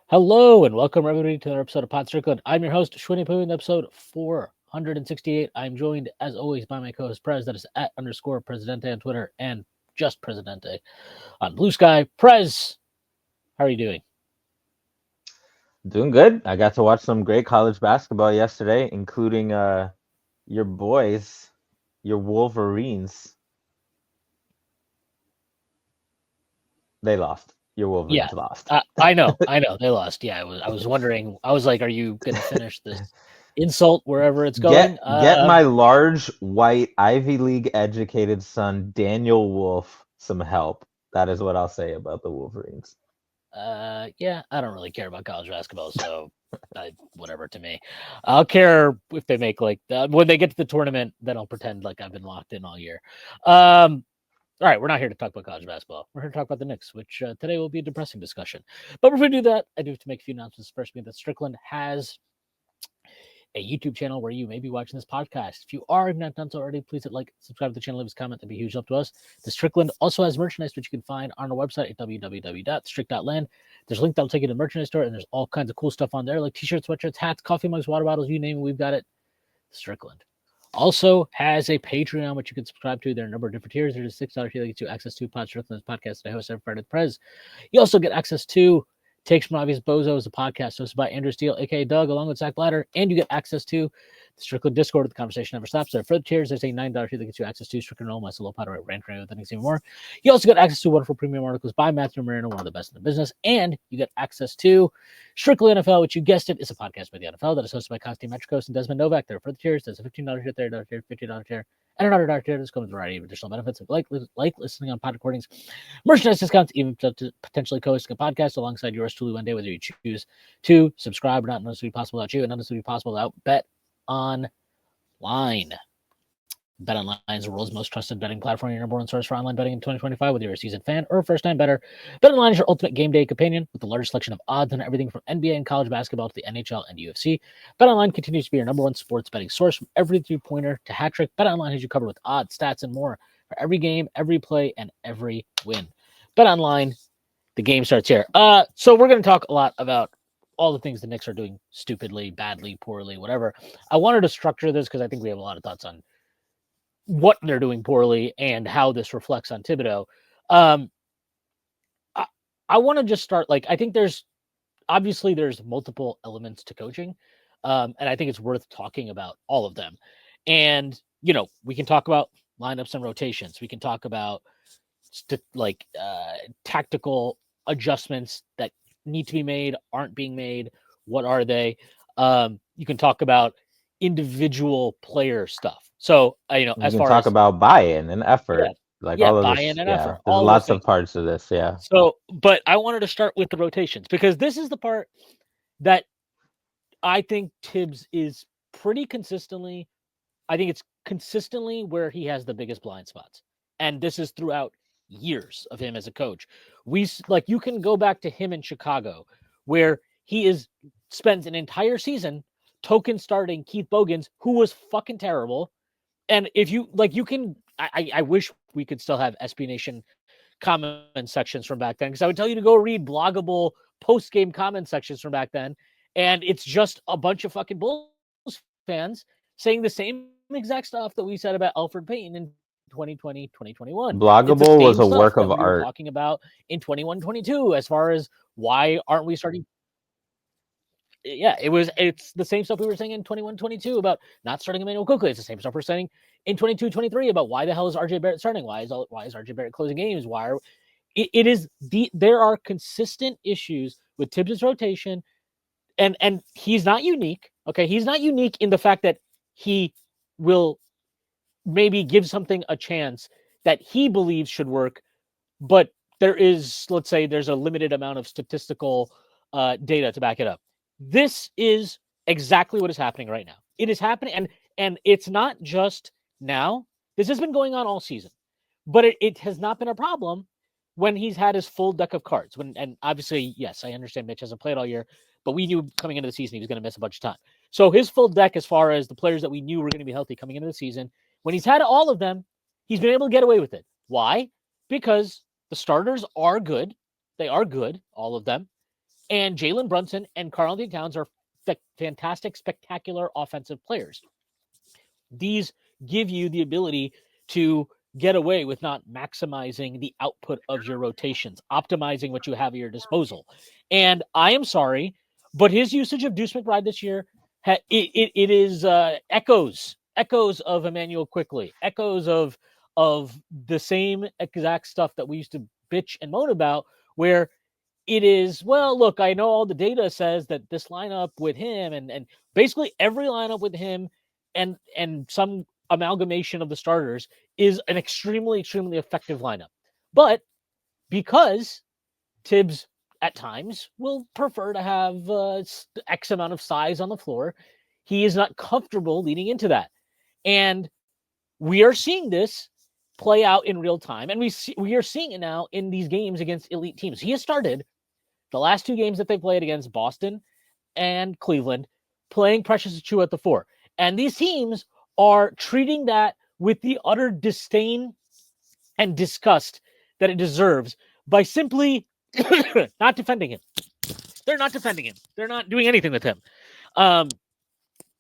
Hello and welcome everybody to another episode of Pod Strickland. I'm your host, Shwin and Prez, episode 468. I'm joined, as always, by my co-host Prez. That is @_Presidente on Twitter and just Presidente on Blue Sky. Prez, how are you doing? Doing good. I got to watch some great college basketball yesterday, including your boys, your Wolverines. They lost. Your Yeah, Wolverines lost. I know, they lost. Yeah, I was wondering. I was like, are you going to finish this insult wherever it's going? Get my large white Ivy League educated son Daniel Wolf some help. That is what I'll say about the Wolverines. Yeah, I don't really care about college basketball, so whatever to me. I'll care if they make when they get to the tournament, then I'll pretend like I've been locked in all year. All right, we're not here to talk about college basketball. We're here to talk about the Knicks, which today will be a depressing discussion. But before we do that, I do have to make a few announcements. First, being that Strickland has a YouTube channel where you may be watching this podcast. If you are not done so already, please hit like, subscribe to the channel, leave us a comment. That'd be a huge help to us. The Strickland also has merchandise, which you can find on our website at www.strick.land. There's a link that'll take you to the merchandise store, and there's all kinds of cool stuff on there, like t-shirts, sweatshirts, hats, coffee mugs, water bottles, you name it, we've got it. Strickland also has a Patreon, which you can subscribe to. There are a number of different tiers. There's a $6 tier that gets you access to Pod Strickland's podcast that I host every Friday with Prez. You also get access to Takes from Obvious Bozos, a podcast hosted by Andrew Steele, aka Doug, along with Zach Blatter, and you get access to the Strickland Discord where the conversation never stops. There are further tiers. There's a $9 tier that gets you access to Strickland Roll, my solo pod, right, rant, with things even more. You also get access to wonderful premium articles by Matthew Marino, one of the best in the business, and you get access to Strictly NFL, which you guessed it is a podcast by the NFL that is hosted by Konstantin Metrikos and Desmond Novak. There are further tiers. There's a $15 tier, $30 tier, $50 tier, and another $1 tier. This comes with a variety of additional benefits, like listening on pod recordings, merchandise discounts, even potentially co-hosting a podcast alongside yours truly one day, whether you choose to subscribe or not. None of this would be possible without you, and none of this would be possible without Bet Online. Bet Online is the world's most trusted betting platform, your number one source for online betting in 2025, whether you're a seasoned fan or a first-time bettor. Bet Online is your ultimate game day companion with the largest selection of odds on everything from NBA and college basketball to the NHL and UFC. Bet Online continues to be your number one sports betting source from every three-pointer to hat trick. Bet Online has you covered with odds, stats, and more for every game, every play, and every win. Bet Online, the game starts here. So we're going to talk a lot about all the things the Knicks are doing stupidly, badly, poorly, whatever. I wanted to structure this because I think we have a lot of thoughts on what they're doing poorly and how this reflects on Thibodeau. I want to just start, I think there's multiple elements to coaching. And I think it's worth talking about all of them. And, we can talk about lineups and rotations. We can talk about tactical adjustments that need to be made, aren't being made. What are they? You can talk about individual player stuff. So, as far talk as about buy-in and effort, all of buy-in this. and Yeah, effort, there's all lots those of parts of this. Yeah. So, but I wanted to start with the rotations because this is the part that I think Thibs is pretty consistently. I think it's consistently where he has the biggest blind spots, and this is throughout years of him as a coach. You can go back to him in Chicago, where he spends an entire season token starting Keith Bogans, who was fucking terrible. And if you you can, I wish we could still have SB Nation comment sections from back then, because I would tell you to go read bloggable post game comment sections from back then, and it's just a bunch of fucking Bulls fans saying the same exact stuff that we said about Alfred Payton in 2020, 2021. It's the same Bloggable was a stuff that work we of were art. talking about in 21-22 as far as why aren't we starting. Yeah, it's the same stuff we were saying in 21-22 about not starting Emmanuel Quickley. It's the same stuff we're saying in 22-23 about why the hell is RJ Barrett starting? Why is RJ Barrett closing games? There are consistent issues with Thibs' rotation, and he's not unique. Okay, he's not unique in the fact that he will maybe give something a chance that he believes should work, but let's say there's a limited amount of statistical data to back it up. This is exactly what is happening right now. It is happening, and it's not just now. This has been going on all season, but it has not been a problem when he's had his full deck of cards. And obviously, yes, I understand Mitch hasn't played all year, but we knew coming into the season he was going to miss a bunch of time. So his full deck, as far as the players that we knew were going to be healthy coming into the season, when he's had all of them, he's been able to get away with it. Why? Because the starters are good. They are good, all of them. And Jalen Brunson and Karl-Anthony Towns are fantastic, spectacular offensive players. These give you the ability to get away with not maximizing the output of your rotations, optimizing what you have at your disposal. And I am sorry, but his usage of Deuce McBride this year, it is echoes of Emmanuel Quickly, echoes of the same exact stuff that we used to bitch and moan about, where it is, well, look, I know all the data says that this lineup with him and basically every lineup with him and some amalgamation of the starters is an extremely, extremely effective lineup. But because Thibs at times will prefer to have X amount of size on the floor, he is not comfortable leading into that. And we are seeing this play out in real time. And we are seeing it now in these games against elite teams. He has started the last two games that they played against Boston and Cleveland, playing Precious Achiuwa at the 4. And these teams are treating that with the utter disdain and disgust that it deserves by simply not defending him. They're not defending him. They're not doing anything with him.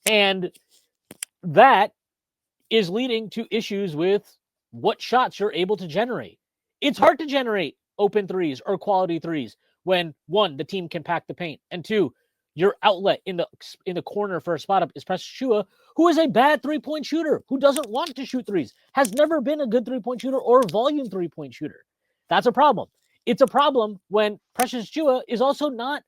And that is leading to issues with what shots you're able to generate. It's hard to generate open threes or quality threes when, one, the team can pack the paint, and two, your outlet in the corner for a spot up is Precious Achiuwa, who is a bad three-point shooter, who doesn't want to shoot threes, has never been a good three-point shooter or volume three-point shooter. That's a problem. It's a problem when Precious Achiuwa is also not,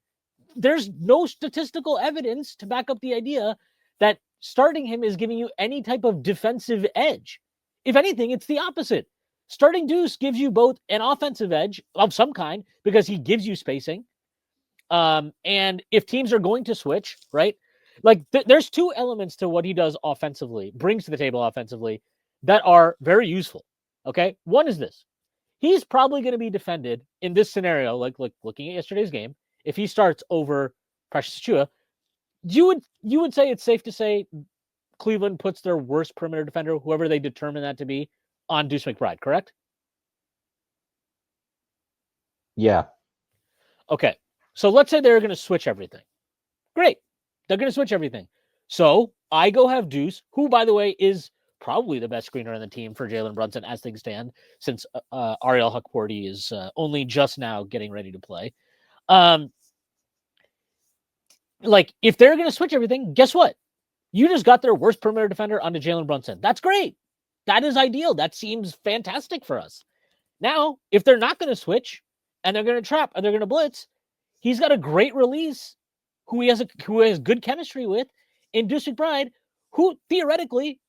there's no statistical evidence to back up the idea that starting him is giving you any type of defensive edge. If anything, it's the opposite. Starting Deuce gives you both an offensive edge of some kind because he gives you spacing. And if teams are going to switch, right? Like there's two elements to what he does offensively, brings to the table offensively, that are very useful. Okay. One is this. He's probably going to be defended in this scenario, like looking at yesterday's game, if he starts over Precious Achiuwa. You would say it's safe to say Cleveland puts their worst perimeter defender, whoever they determine that to be, on Deuce McBride, correct? Yeah. Okay. So let's say they're going to switch everything. Great. They're going to switch everything. So I go have Deuce, who, by the way, is probably the best screener on the team for Jalen Brunson as things stand, since Ariel Hukporti is only just now getting ready to play. Like, if they're going to switch everything, guess what? You just got their worst perimeter defender onto Jalen Brunson. That's great. That is ideal. That seems fantastic for us. Now, if they're not going to switch and they're going to trap and they're going to blitz, he's got a great release who has good chemistry with in Deuce McBride, who theoretically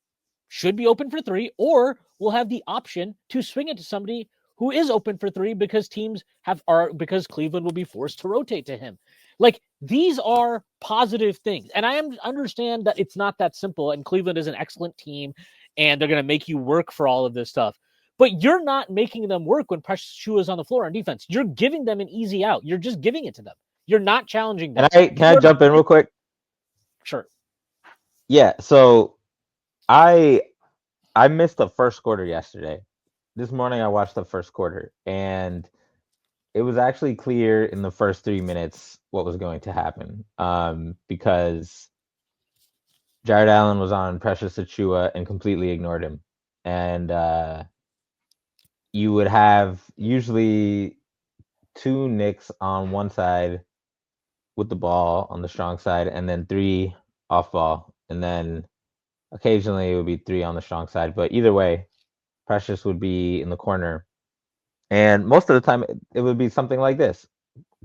should be open for three, or will have the option to swing it to somebody who is open for three because because Cleveland will be forced to rotate to him. Like, these are positive things. And I understand that it's not that simple, and Cleveland is an excellent team, and they're going to make you work for all of this stuff. But you're not making them work when Precious Achiuwa is on the floor on defense. You're giving them an easy out. You're just giving it to them. You're not challenging them. Can I jump in real quick? Sure. Yeah, so I missed the first quarter yesterday. This morning I watched the first quarter, and it was actually clear in the first 3 minutes what was going to happen. Because Jared Allen was on Precious Achiuwa and completely ignored him. And you would have usually two Knicks on one side with the ball on the strong side, and then three off ball. And then occasionally it would be three on the strong side. But either way, Precious would be in the corner. And most of the time, it would be something like this: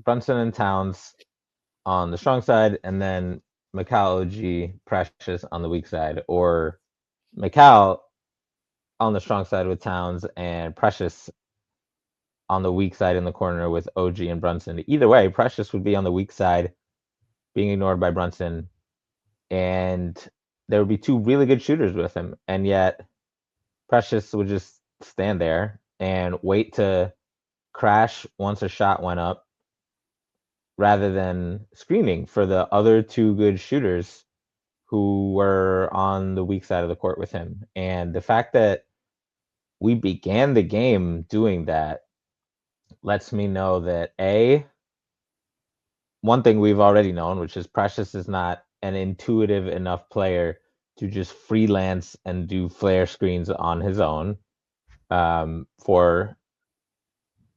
Brunson and Towns on the strong side, and then Mikal OG Precious on the weak side, or Mikal on the strong side with Towns and Precious on the weak side in the corner with OG and Brunson. Either way, Precious would be on the weak side, being ignored by Brunson, and there would be two really good shooters with him, and yet Precious would just stand there and wait to crash once a shot went up, rather than screening for the other two good shooters who were on the weak side of the court with him. And the fact that we began the game doing that lets me know that one thing we've already known, which is Precious is not an intuitive enough player to just freelance and do flare screens on his own. For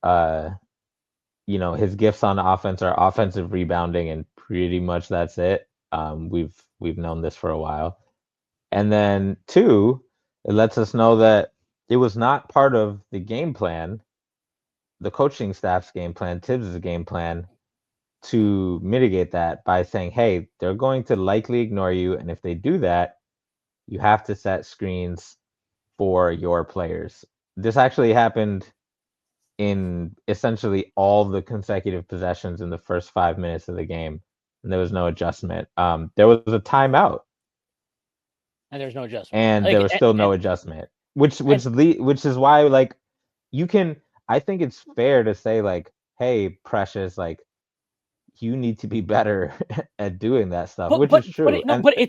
his gifts on offense are offensive rebounding, and pretty much that's it. We've known this for a while. And then 2, it lets us know that it was not part of the game plan, the coaching staff's game plan, Thibs' game plan, to mitigate that by saying, hey, they're going to likely ignore you, and if they do that, you have to set screens for your players. This actually happened in essentially all the consecutive possessions in the first 5 minutes of the game, and there was no adjustment. There was a timeout, and there's no adjustment, and like, there was still no adjustment, which is why, like, you can. I think it's fair to say, like, hey, Precious, like, you need to be better at doing that stuff, which is true. It's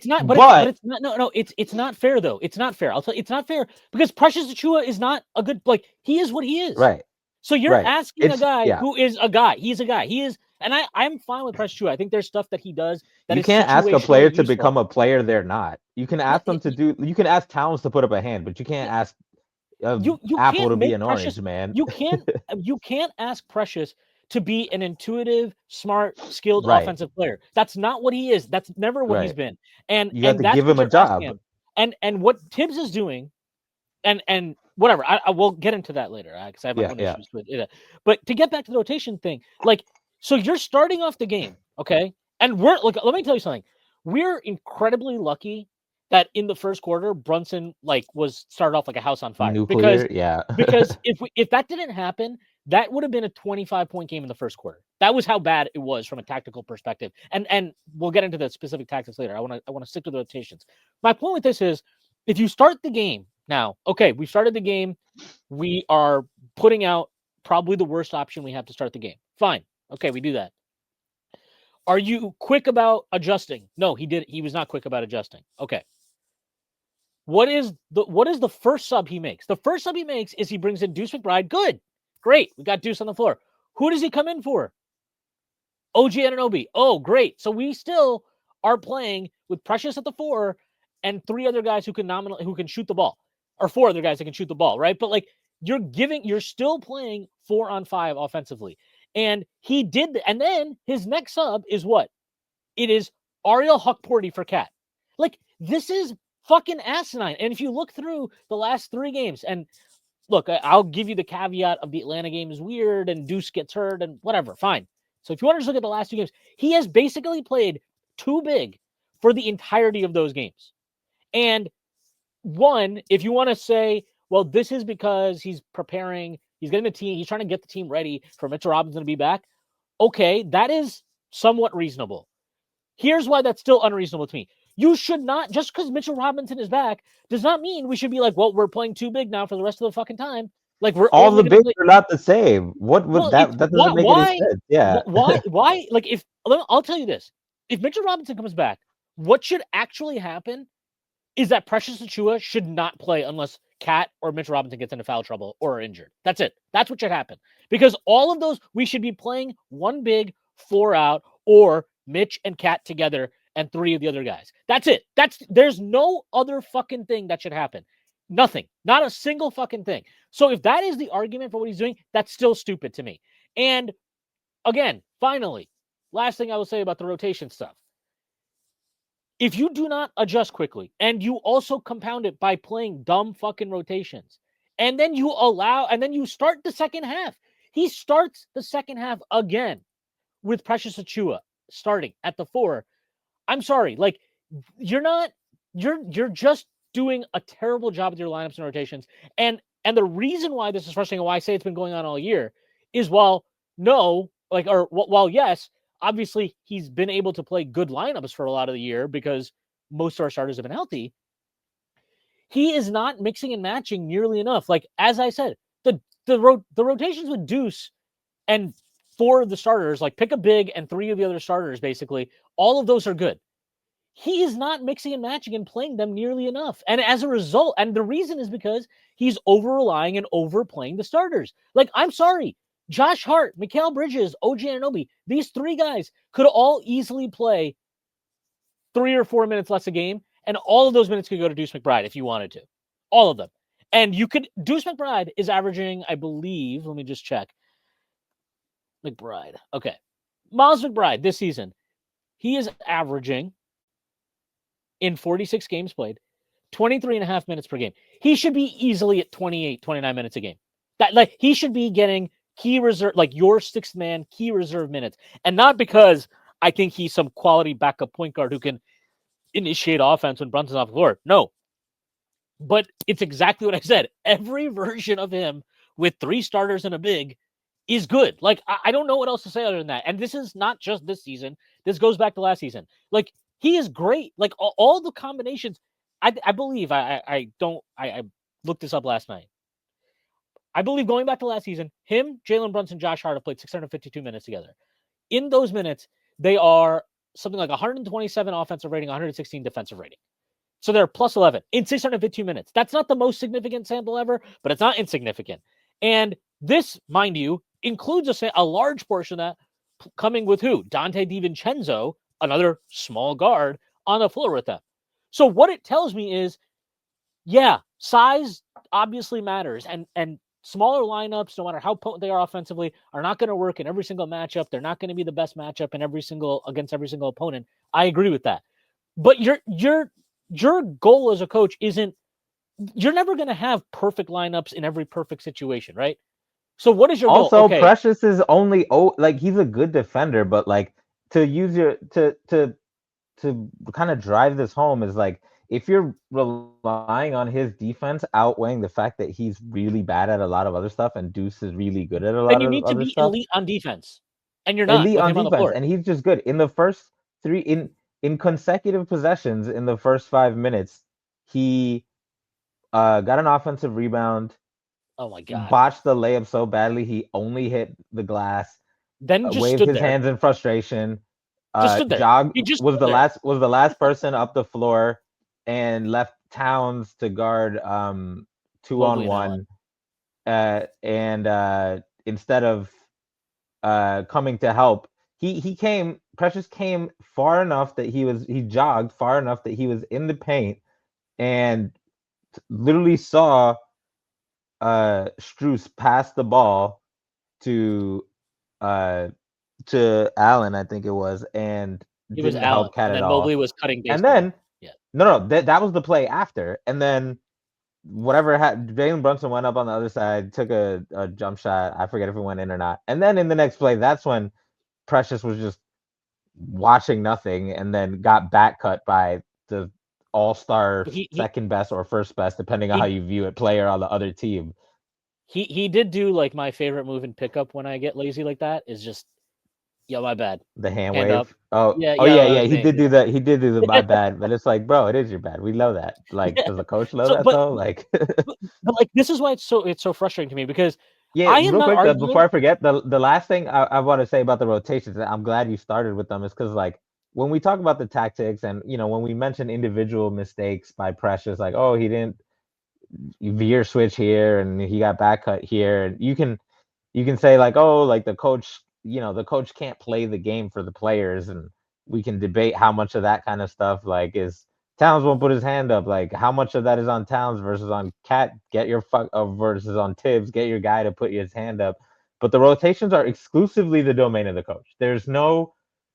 not. No. It's not fair though. It's not fair. I'll tell you, it's not fair because Precious Achiuwa is not a good. Like, he is what he is. Right. So you're asking a guy who is a guy. He's a guy. He is, and I'm fine with Precious Achiuwa. I think there's stuff that he does that you can't ask a player to become a player they're not. You can ask them to do. You can ask Towns to put up a hand, but you can't ask you Apple to be an Precious, orange, man. You can't ask Precious to be an intuitive, smart, skilled offensive player. That's not what he is. That's never what he's been. And you have to that's give him a job. And what Thibs is doing, and whatever, I will get into that later because I have my own issues with it. But to get back to the rotation thing, like, so you're starting off the game, okay? And let me tell you something. We're incredibly lucky that in the first quarter, Brunson was started off like a house on fire. Nuclear, because if that didn't happen, that would have been a 25-point game in the first quarter. That was how bad it was from a tactical perspective. And we'll get into the specific tactics later. I want to stick to the rotations. My point with this is, if you start the game now, okay, we started the game. We are putting out probably the worst option we have to start the game. Fine. Okay, we do that. Are you quick about adjusting? No, he was not quick about adjusting. Okay. What is the first sub he makes? The first sub he makes is he brings in Deuce McBride. Good. Great. We got Deuce on the floor. Who does he come in for? OG Anunoby. Oh, great. So we still are playing with Precious at the 4 and 3 other guys who can shoot the ball, or 4 other guys that can shoot the ball, right? But like, you're still playing 4-on-5 offensively. And he did, and then his next sub is what? It is Ariel Huckporty for Cat. Like, this is fucking asinine. And if you look through the last 3 games, and look, I'll give you the caveat of the Atlanta game is weird and Deuce gets hurt and whatever, fine. So if you want to just look at the last 2 games, he has basically played too big for the entirety of those games. And one, if you want to say, well, this is because he's preparing, he's getting the team, he's trying to get the team ready for Mitchell Robinson to be back. Okay, that is somewhat reasonable. Here's why that's still unreasonable to me. You should not, just because Mitchell Robinson is back, does not mean we should be like, well, we're playing too big now for the rest of the fucking time. Like, we're all the bigs are not the same. What would that doesn't make any sense? Yeah. Why? Like, I'll tell you this. If Mitchell Robinson comes back, what should actually happen is that Precious Achiuwa should not play unless Cat or Mitchell Robinson gets into foul trouble or are injured. That's it. That's what should happen. Because all of those, we should be playing 1 big, 4 out, or Mitch and Cat together and 3 of the other guys. That's it. There's no other fucking thing that should happen. Nothing. Not a single fucking thing. So if that is the argument for what he's doing, that's still stupid to me. And again, finally, last thing I will say about the rotation stuff. If you do not adjust quickly and you also compound it by playing dumb fucking rotations, and then you start the second half. He starts the second half again with Precious Achiuwa starting at the 4. I'm sorry. Like, you're just doing a terrible job with your lineups and rotations. And the reason why this is frustrating, why I say it's been going on all year, is while yes, obviously he's been able to play good lineups for a lot of the year because most of our starters have been healthy. He is not mixing and matching nearly enough. Like, as I said, the rotations with Deuce and 4 of the starters, like pick a big and 3 of the other starters, basically, all of those are good. He is not mixing and matching and playing them nearly enough. And as a result, and the reason is because he's over-relying and overplaying the starters. Like, I'm sorry. Josh Hart, Mikal Bridges, OG Anunoby, these three guys could all easily play 3 or 4 minutes less a game, and all of those minutes could go to Deuce McBride if you wanted to. All of them. And Deuce McBride is averaging, I believe, let me just check. McBride. Okay. Miles McBride this season, he is averaging in 46 games played, 23 and a half minutes per game. He should be easily at 28, 29 minutes a game. He should be getting key reserve, like your sixth man, key reserve minutes. And not because I think he's some quality backup point guard who can initiate offense when Brunson's off the floor. No. But it's exactly what I said. Every version of him with 3 starters and a big is good. Like, I don't know what else to say other than that. And this is not just this season. This goes back to last season. Like, he is great. Like, all the combinations. I believe, I looked this up last night. I believe going back to last season, him, Jalen Brunson, Josh Hart have played 652 minutes together. In those minutes, they are something like 127 offensive rating, 116 defensive rating. So they're plus 11 in 652 minutes. That's not the most significant sample ever, but it's not insignificant. And this, mind you, includes a large portion of that coming with who? Dante DiVincenzo, another small guard, on the floor with them. So what it tells me is, yeah, size obviously matters. And smaller lineups, no matter how potent they are offensively, are not going to work in every single matchup. They're not going to be the best matchup against every single opponent. I agree with that. But your goal as a coach isn't, you're never going to have perfect lineups in every perfect situation, right? So what is your goal? Also, Precious is only he's a good defender, but like to use your to kind of drive this home is like if you're relying on his defense outweighing the fact that he's really bad at a lot of other stuff and Deuce is really good at a lot of other stuff. And you need to be elite on defense. And you're not elite with on him defense, on the floor. and he's just good. In the first 3 in consecutive possessions in the first 5 minutes, he got an offensive rebound. Oh my God. Botched the layup so badly he only hit the glass. Then just waved stood his there. hands in frustration. Just stood there. Jog He just was stood the there. was the last person up the floor and left Towns to guard 2-on-1. And instead of coming to help, Precious came far enough that he jogged far enough that he was in the paint and literally saw Strus pass the ball to Allen, I think it was, and It was didn't Allen, help cat and at then all. Mobley was cutting baseline. And then yeah. No, that was the play after. And then whatever happened, Jalen Brunson went up on the other side, took a jump shot. I forget if it went in or not. And then in the next play, that's when Precious was just watching nothing and then got back cut by the all-star second best or first best, depending on how you view it, player on the other team. He did do like my favorite move in pickup when I get lazy like that is just, yo, my bad. The hand wave. Up. Oh yeah. He did do that. He did do the my bad, but it's like, bro, it is your bad. We know that. Like, does the coach know that though? Like, but like this is why it's so frustrating to me because I am real quick arguing... before I forget, the last thing I want to say about the rotations, I'm glad you started with them, is because like when we talk about the tactics and when we mention individual mistakes by Precious, like, oh, he didn't veer switch here and he got back cut here, and you can say like, oh, like the coach can't play the game for the players, and we can debate how much of that kind of stuff like is Towns won't put his hand up, like how much of that is on Towns versus on Cat, versus on Thibs, get your guy to put his hand up. But the rotations are exclusively the domain of the coach. There's no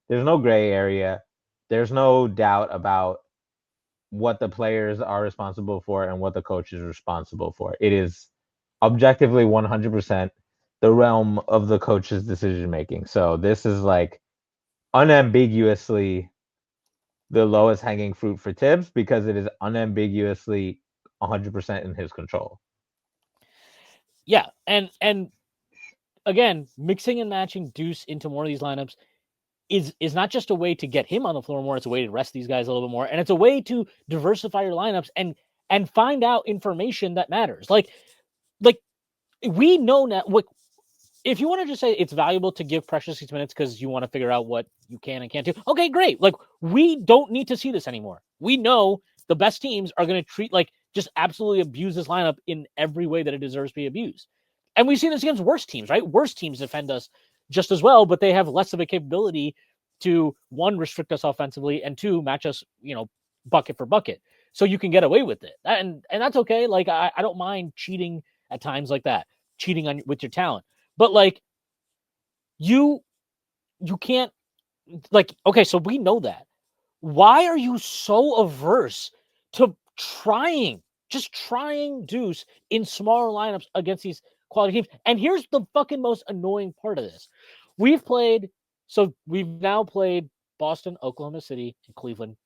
gray area. There's no doubt about what the players are responsible for and what the coach is responsible for. It is objectively 100% the realm of the coach's decision making. So this is like unambiguously the lowest hanging fruit for Thibs because it is unambiguously 100% in his control. Yeah, and again, mixing and matching Deuce into more of these lineups is not just a way to get him on the floor more, it's a way to rest these guys a little bit more, and it's a way to diversify your lineups and find out information that matters. Like we know now, if you want to just say it's valuable to give Precious 6 minutes because you want to figure out what you can and can't do, okay, great. Like, we don't need to see this anymore. We know the best teams are going to just absolutely abuse this lineup in every way that it deserves to be abused. And we've seen this against worse teams, right? Worse teams defend us just as well, but they have less of a capability to, one, restrict us offensively, and two, match us, bucket for bucket. So you can get away with it. And that's okay. Like, I don't mind cheating at times like that, cheating with your talent. But like, you can't, like, okay, so we know that. Why are you so averse to just trying Deuce in smaller lineups against these quality teams? And here's the fucking most annoying part of this. We've now played Boston, Oklahoma City, and Cleveland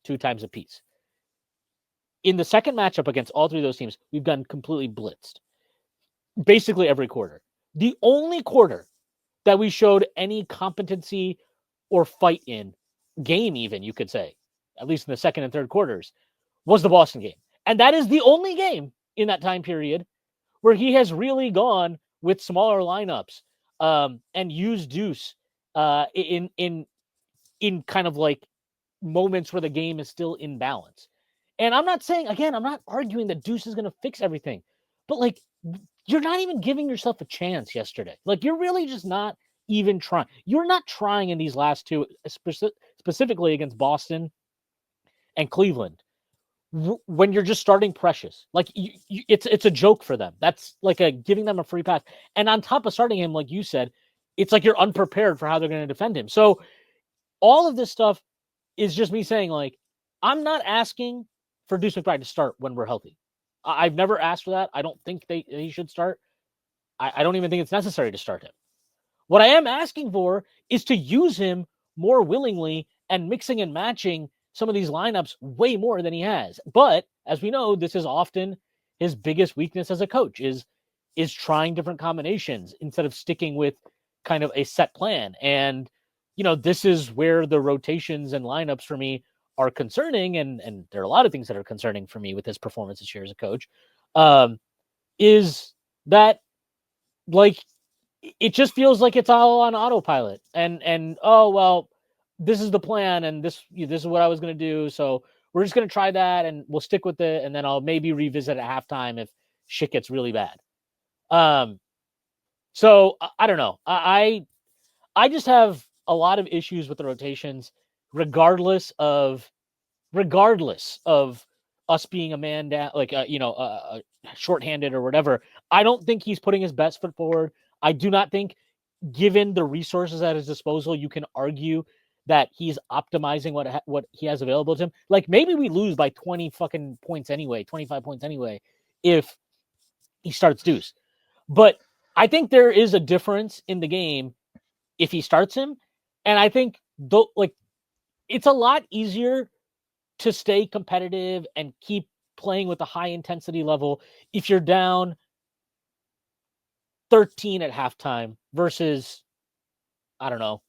2 times apiece. In the second matchup against all 3 of those teams, we've gotten completely blitzed. Basically every quarter. The only quarter that we showed any competency or fight in, game even, you could say, at least in the second and third quarters, was the Boston game. And that is the only game in that time period where he has really gone with smaller lineups and used Deuce in kind of like moments where the game is still in balance. And I'm not saying, again, I'm not arguing that Deuce is going to fix everything, but like, you're not even giving yourself a chance yesterday. Like, you're really just not even trying. You're not trying in these last 2, specifically against Boston and Cleveland, when you're just starting Precious. Like, it's a joke for them. That's like giving them a free pass. And on top of starting him, like you said, it's like you're unprepared for how they're going to defend him. So all of this stuff is just me saying, like, I'm not asking for Deuce McBride to start when we're healthy. I've never asked for that. I don't think he should start. I don't even think it's necessary to start him. What I am asking for is to use him more willingly and mixing and matching some of these lineups way more than he has. But as we know, this is often his biggest weakness as a coach is trying different combinations instead of sticking with kind of a set plan. And, this is where the rotations and lineups for me are concerning. And there are a lot of things that are concerning for me with his performance this year as a coach, is that, like, it just feels like it's all on autopilot and oh, well, this is the plan and this is what I was going to do. So we're just going to try that and we'll stick with it. And then I'll maybe revisit at halftime if shit gets really bad. So I don't know. I just have a lot of issues with the rotations, regardless of us being a man down, like, shorthanded or whatever. I don't think he's putting his best foot forward. I do not think, given the resources at his disposal, you can argue that he's optimizing what he has available to him. Like, maybe we lose by 20 fucking points anyway, 25 points anyway, if he starts Deuce. But I think there is a difference in the game if he starts him. And I think, like, it's a lot easier to stay competitive and keep playing with a high intensity level if you're down 13 at halftime versus, I don't know,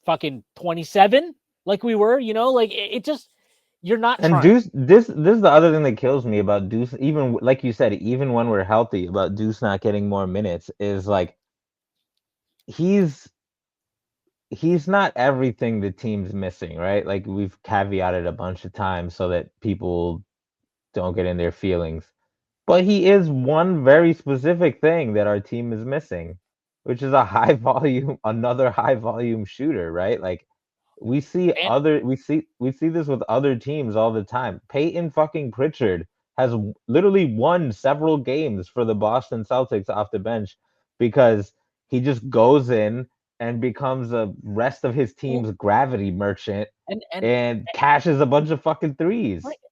fucking 27 like we were, like it just, you're not And trying. Deuce, this is the other thing that kills me about Deuce, even like you said, even when we're healthy, about Deuce not getting more minutes, is like he's not everything the team's missing, right? Like, we've caveated a bunch of times so that people don't get in their feelings. But he is one very specific thing that our team is missing, which is another high volume shooter, right? Like, we see this with other teams all the time. Peyton fucking Pritchard has literally won several games for the Boston Celtics off the bench because he just goes in and becomes a rest of his team's gravity merchant and cashes a bunch of fucking threes. Right.